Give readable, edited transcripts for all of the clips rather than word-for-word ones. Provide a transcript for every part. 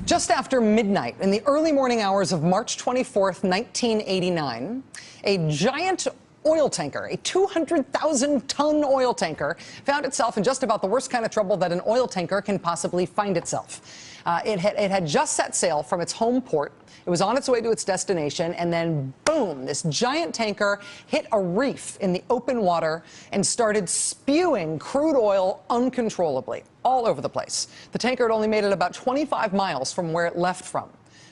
Just after midnight in the early morning hours of March 24th, 1989, a giant oil tanker, a 200,000-ton oil tanker, found itself in just about the worst kind of trouble that an oil tanker can possibly find itself. It had just set sail from its home port. It was on its way to its destination, and then, boom, this giant tanker hit a reef in the open water and started spewing crude oil uncontrollably all over the place. The tanker had only made it about 25 miles from where it left from,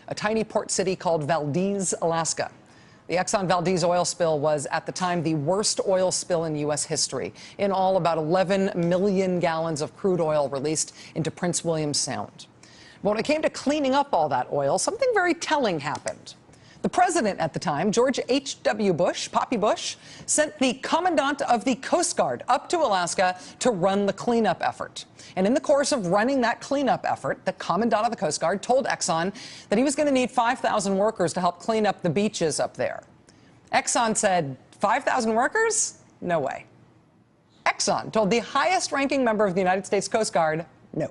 a tiny port city called Valdez, Alaska. The Exxon Valdez oil spill was, at the time, the worst oil spill in U.S. history. In all, about 11 million gallons of crude oil released into Prince William Sound. But when it came to cleaning up all that oil, something very telling happened. The president at the time, George H.W. Bush, Poppy Bush, sent the commandant of the Coast Guard up to Alaska to run the cleanup effort. And in the course of running that cleanup effort, the commandant of the Coast Guard told Exxon that he was going to need 5,000 workers to help clean up the beaches up there. Exxon said, 5,000 workers? No way. Exxon told the highest-ranking member of the United States Coast Guard, no.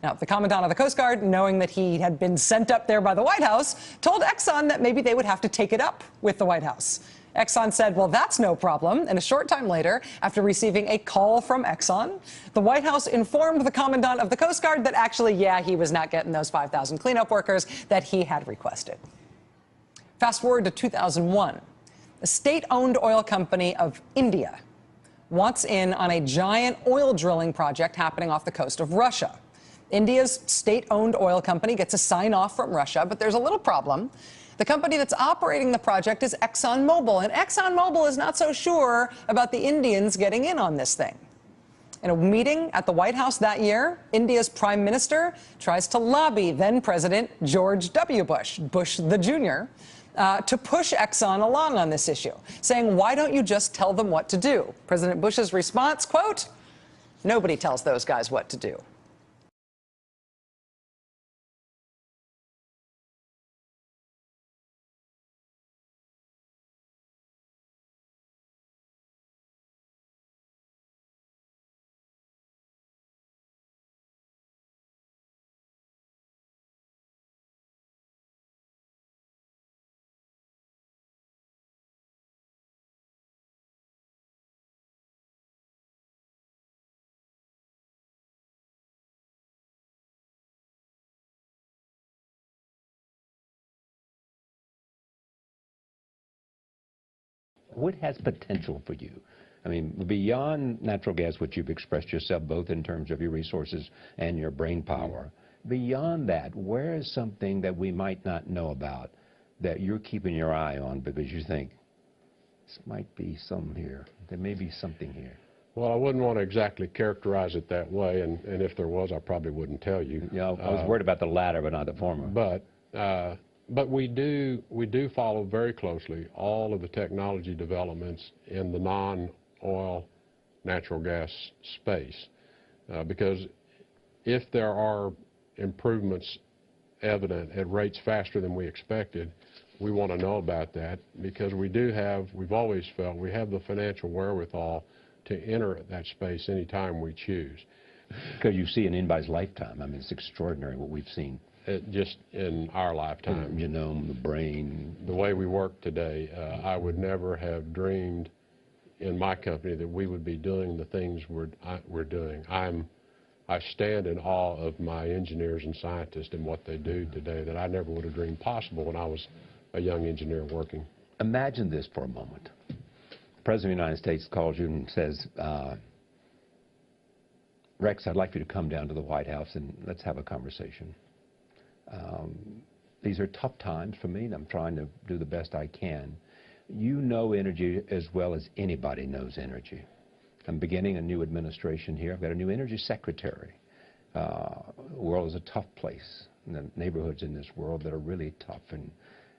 Now, the commandant of the Coast Guard, knowing that he had been sent up there by the White House, told Exxon that maybe they would have to take it up with the White House. Exxon said, well, that's no problem. And a short time later, after receiving a call from Exxon, the White House informed the commandant of the Coast Guard that actually, yeah, he was not getting those 5,000 cleanup workers that he had requested. Fast forward to 2001. The state-owned oil company of India wants in on a giant oil drilling project happening off the coast of Russia. India's state-owned oil company gets a sign-off from Russia, but there's a little problem. The company that's operating the project is ExxonMobil, and ExxonMobil is not so sure about the Indians getting in on this thing. In a meeting at the White House that year, India's prime minister tries to lobby then-President George W. Bush, Bush the Jr., to push Exxon along on this issue, saying, why don't you just tell them what to do? President Bush's response, quote, nobody tells those guys what to do. What has potential for you? I mean, beyond natural gas, which you've expressed yourself both in terms of your resources and your brain power, beyond that, where is something that we might not know about that you're keeping your eye on because you think, this might be some here, there may be something here? Well, I wouldn't want to exactly characterize it that way, and if there was, I probably wouldn't tell you. Yeah, I was worried about the latter, but not the former. But we do follow very closely all of the technology developments in the non-oil natural gas space, because if there are improvements evident at rates faster than we expected, we want to know about that, because we've always felt we have the financial wherewithal to enter that space anytime we choose. Because you see in anybody's lifetime, I mean, it's extraordinary what we've seen. Just in our lifetime. The genome, the brain. The way we work today, I would never have dreamed in my company that we would be doing the things we're doing. I stand in awe of my engineers and scientists and what they do today that I never would have dreamed possible when I was a young engineer working. Imagine this for a moment. The President of the United States calls you and says, Rex, I'd like you to come down to the White House and let's have a conversation. These are tough times for me, and I'm trying to do the best I can. You know energy as well as anybody knows energy. I'm beginning a new administration here. I've got a new energy secretary. The world is a tough place, and the neighborhoods in this world that are really tough.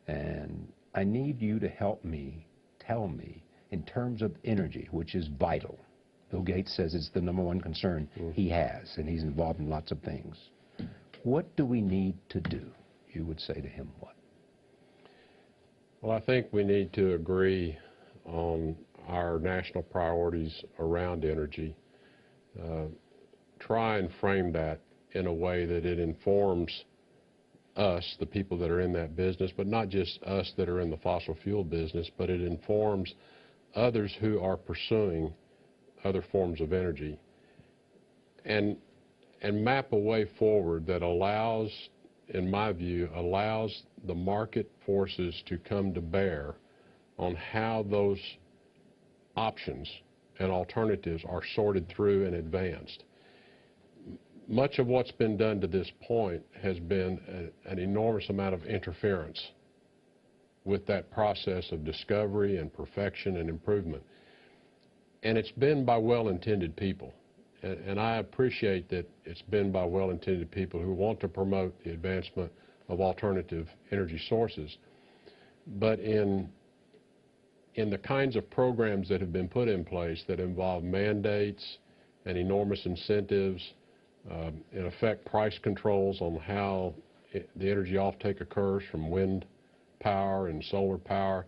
And I need you to help me, tell me, in terms of energy, which is vital. Bill Gates says it's the #1 concern he has, and he's involved in lots of things. What do we need to do? You would say to him what? Well, I think we need to agree on our national priorities around energy. Try and frame that in a way that it informs us, the people that are in that business, but not just us that are in the fossil fuel business, but it informs others who are pursuing other forms of energy, and map a way forward that allows, in my view, allows the market forces to come to bear on how those options and alternatives are sorted through and advanced. Much of what's been done to this point has been an enormous amount of interference with that process of discovery and perfection and improvement. And it's been by well-intended people. And I appreciate that it's been by well-intended people who want to promote the advancement of alternative energy sources. But in the kinds of programs that have been put in place that involve mandates and enormous incentives, in effect price controls on how the energy offtake occurs from wind power and solar power,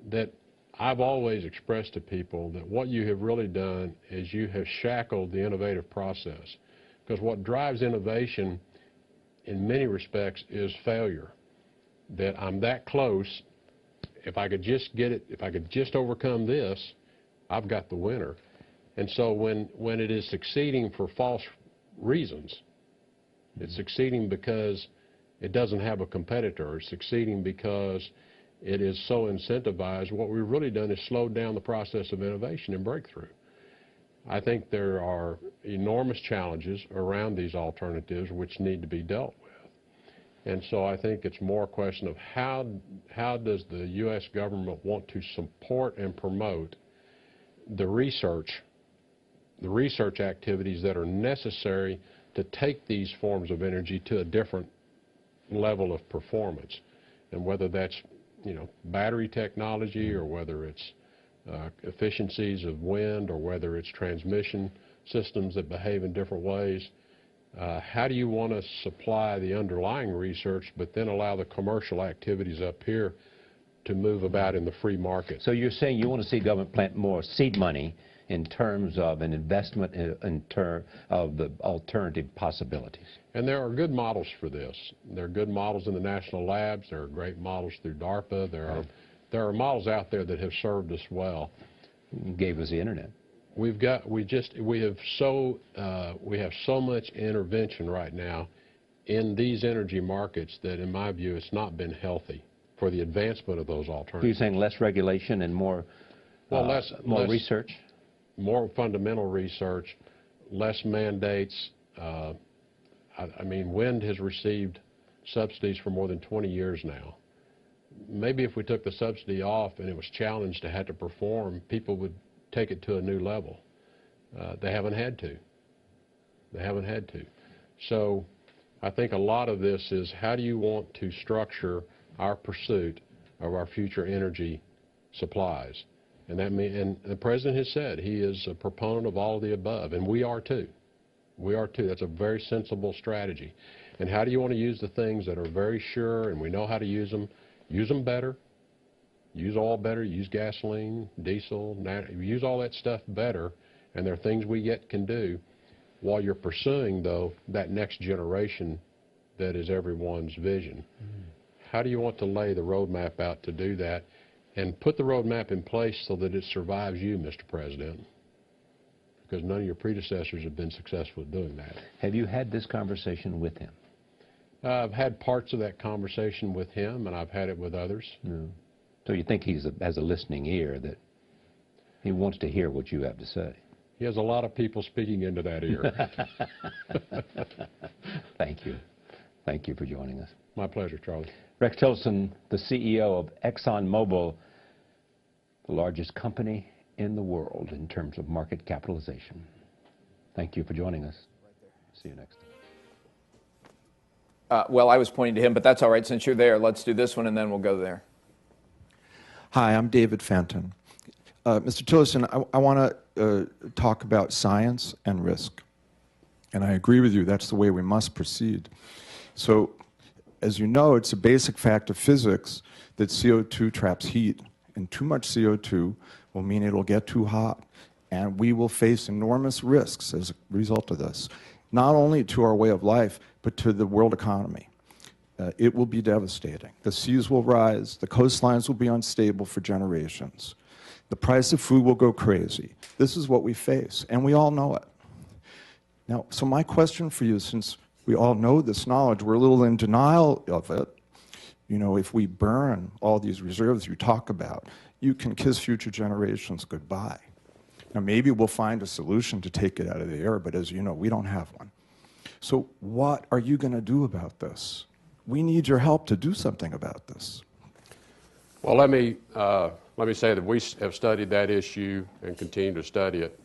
that I've always expressed to people that what you have really done is you have shackled the innovative process. Because what drives innovation in many respects is failure. That I'm that close, if I could just get it, if I could just overcome this, I've got the winner. And so when it is succeeding for false reasons, it's succeeding because it doesn't have a competitor. It's succeeding because it is so incentivized. What we've really done is slowed down the process of innovation and breakthrough. I think there are enormous challenges around these alternatives which need to be dealt with. And so I think it's more a question of how does the U.S. government want to support and promote the research activities that are necessary to take these forms of energy to a different level of performance. And whether that's, battery technology, or whether it's efficiencies of wind, or whether it's transmission systems that behave in different ways, how do you want to supply the underlying research but then allow the commercial activities up here to move about in the free market? So you're saying you want to see government plant more seed money in terms of an investment in terms of the alternative possibilities. And there are good models for this. There are good models in the national labs. There are great models through DARPA. There are models out there that have served us well. You gave us the internet. We have so much intervention right now in these energy markets that, in my view, it's not been healthy for the advancement of those alternatives. So you're saying less regulation and more more research? More fundamental research, less mandates. I mean, wind has received subsidies for more than 20 years now. Maybe if we took the subsidy off and it was challenged to have to perform, people would take it to a new level. They haven't had to. They haven't had to. So I think a lot of this is, how do you want to structure our pursuit of our future energy supplies? And the President has said he is a proponent of all of the above, and we are too. We are too. That's a very sensible strategy. And how do you want to use the things that are very sure and we know how to use them? Use them better. Use oil better. Use gasoline, diesel, use all that stuff better. And there are things we yet can do while you're pursuing, though, that next generation that is everyone's vision. How do you want to lay the roadmap out to do that? And put the roadmap in place so that it survives you, Mr. President, because none of your predecessors have been successful at doing that. Have you had this conversation with him? I've had parts of that conversation with him, and I've had it with others. No. So you think he has a listening ear, that he wants to hear what you have to say? He has a lot of people speaking into that ear. Thank you. Thank you for joining us. My pleasure, Charlie. Rex Tillerson, the CEO of ExxonMobil, the largest company in the world in terms of market capitalization. Thank you for joining us. See you next time. Well, I was pointing to him, but that's all right. Since you're there, let's do this one, and then we'll go there. Hi, I'm David Fenton. Mr. Tillerson, I want to talk about science and risk. And I agree with you, that's the way we must proceed. So, as you know, it's a basic fact of physics that CO2 traps heat, and too much CO2 will mean it'll get too hot, and we will face enormous risks as a result of this, not only to our way of life, but to the world economy. it will be devastating. The seas will rise, the coastlines will be unstable for generations. The price of food will go crazy. This is what we face, and we all know it. Now, so my question for you, since we all know this knowledge, we're a little in denial of it. You know, if we burn all these reserves you talk about, you can kiss future generations goodbye. Now, maybe we'll find a solution to take it out of the air, but as you know, we don't have one. So what are you going to do about this? We need your help to do something about this. Well, let me say that we have studied that issue and continue to study it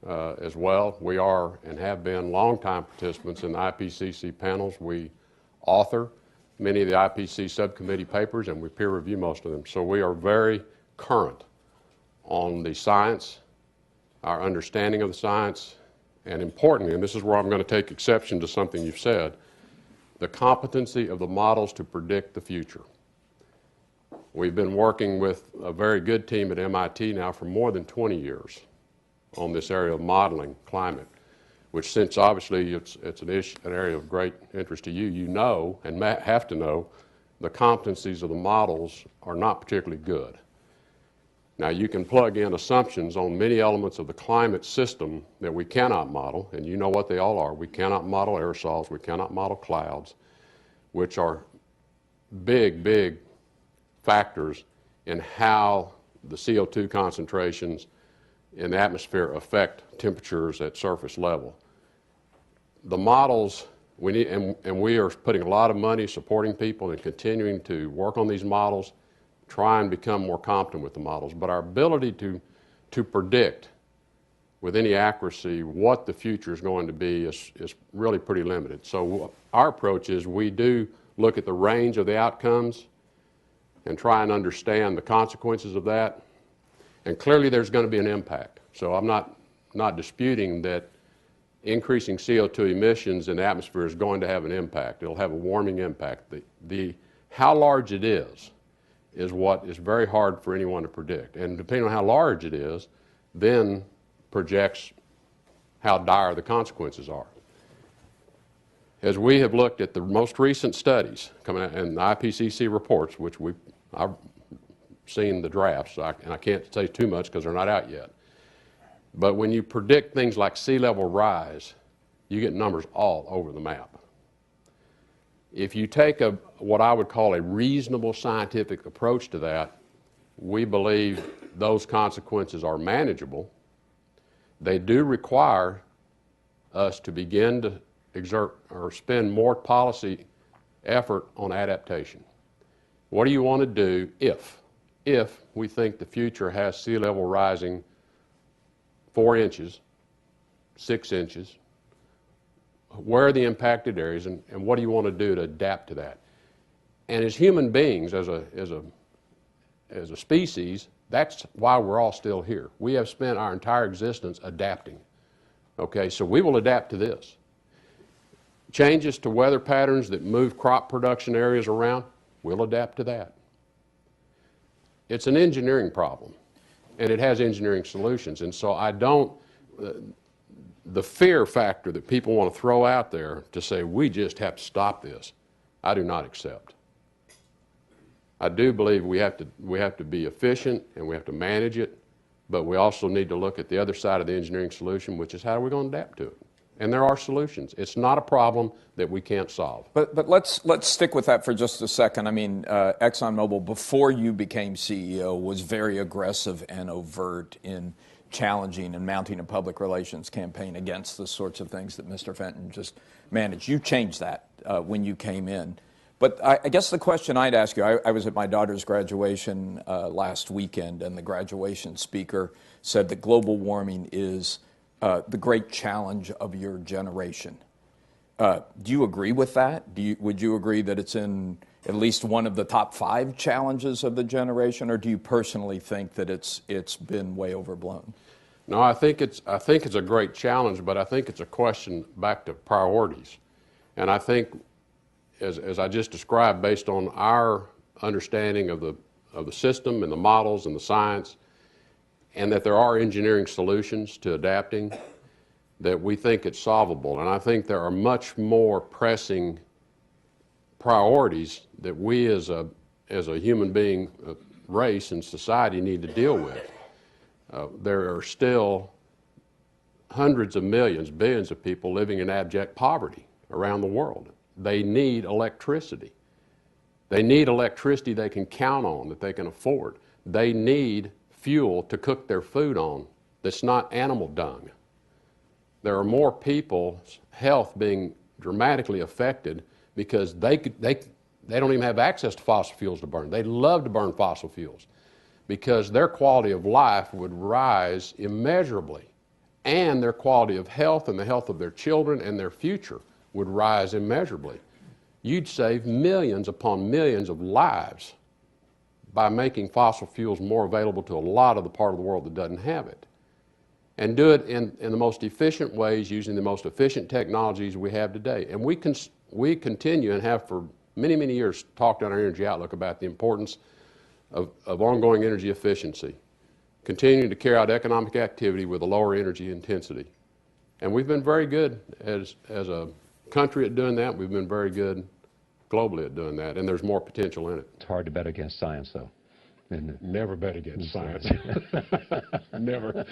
as well. We are and have been longtime participants in the IPCC panels. We author many of the IPCC subcommittee papers, and we peer review most of them. So we are very current on the science, our understanding of the science, and importantly, and this is where I'm going to take exception to something you've said, the competency of the models to predict the future. We've been working with a very good team at MIT now for more than 20 years on this area of modeling climate, which, since obviously it's an area of great interest to you, you know and have to know the competencies of the models are not particularly good. Now, you can plug in assumptions on many elements of the climate system that we cannot model, and you know what they all are. We cannot model aerosols, we cannot model clouds, which are big, big factors in how the CO2 concentrations in the atmosphere affect temperatures at surface level. The models, we need, and we are putting a lot of money supporting people and continuing to work on these models, try and become more competent with the models. But our ability to predict with any accuracy what the future is going to be is really pretty limited. So our approach is we do look at the range of the outcomes and try and understand the consequences of that. And clearly there's going to be an impact. So I'm not disputing that increasing CO2 emissions in the atmosphere is going to have an impact. It'll have a warming impact. How large it is what is very hard for anyone to predict. And depending on how large it is, then projects how dire the consequences are. As we have looked at the most recent studies coming out in the IPCC reports, which I've seen the drafts, and I can't say too much because they're not out yet. But when you predict things like sea level rise, you get numbers all over the map. If you take what I would call a reasonable scientific approach to that, we believe those consequences are manageable. They do require us to begin to exert or spend more policy effort on adaptation. What do you want to do if we think the future has sea level rising 4 inches, 6 inches? Where are the impacted areas, and what do you want to do to adapt to that? And as human beings, as a species, that's why we're all still here. We have spent our entire existence adapting. Okay, so we will adapt to this. Changes to weather patterns that move crop production areas around, we'll adapt to that. It's an engineering problem, and it has engineering solutions. And so I don't, the fear factor that people want to throw out there to say we just have to stop this, I do not accept. I do believe we have to be efficient and we have to manage it, but we also need to look at the other side of the engineering solution, which is how are we going to adapt to it. And there are solutions. It's not a problem that we can't solve. But let's stick with that for just a second. I mean, ExxonMobil, before you became CEO, was very aggressive and overt in challenging and mounting a public relations campaign against the sorts of things that Mr. Fenton just managed. You changed that when you came in. But I guess the question I'd ask you, I was at my daughter's graduation last weekend, and the graduation speaker said that global warming is the great challenge of your generation. Do you agree with that? Would you agree that it's in at least one of the top 5 challenges of the generation, or do you personally think that it's been way overblown? No, I think it's a great challenge, but I think it's a question back to priorities. And I think, as I just described, based on our understanding of the system and the models and the science, and that there are engineering solutions to adapting, that we think it's solvable. And I think there are much more pressing priorities that we as a human being race and society need to deal with. There are still hundreds of millions, billions of people living in abject poverty around the world. They need electricity. They need electricity they can count on, that they can afford. They need fuel to cook their food on that's not animal dung. There are more people's health being dramatically affected because they don't even have access to fossil fuels to burn. They love to burn fossil fuels because their quality of life would rise immeasurably, and their quality of health and the health of their children and their future would rise immeasurably. You'd save millions upon millions of lives by making fossil fuels more available to a lot of the part of the world that doesn't have it. And do it in the most efficient ways using the most efficient technologies we have today. And we continue and have for many, many years talked on our Energy Outlook about the importance of ongoing energy efficiency, continuing to carry out economic activity with a lower energy intensity. And we've been very good as a country at doing that. We've been very good globally at doing that, and there's more potential in it. It's hard to bet against science, though, isn't it? Never bet against science. Never.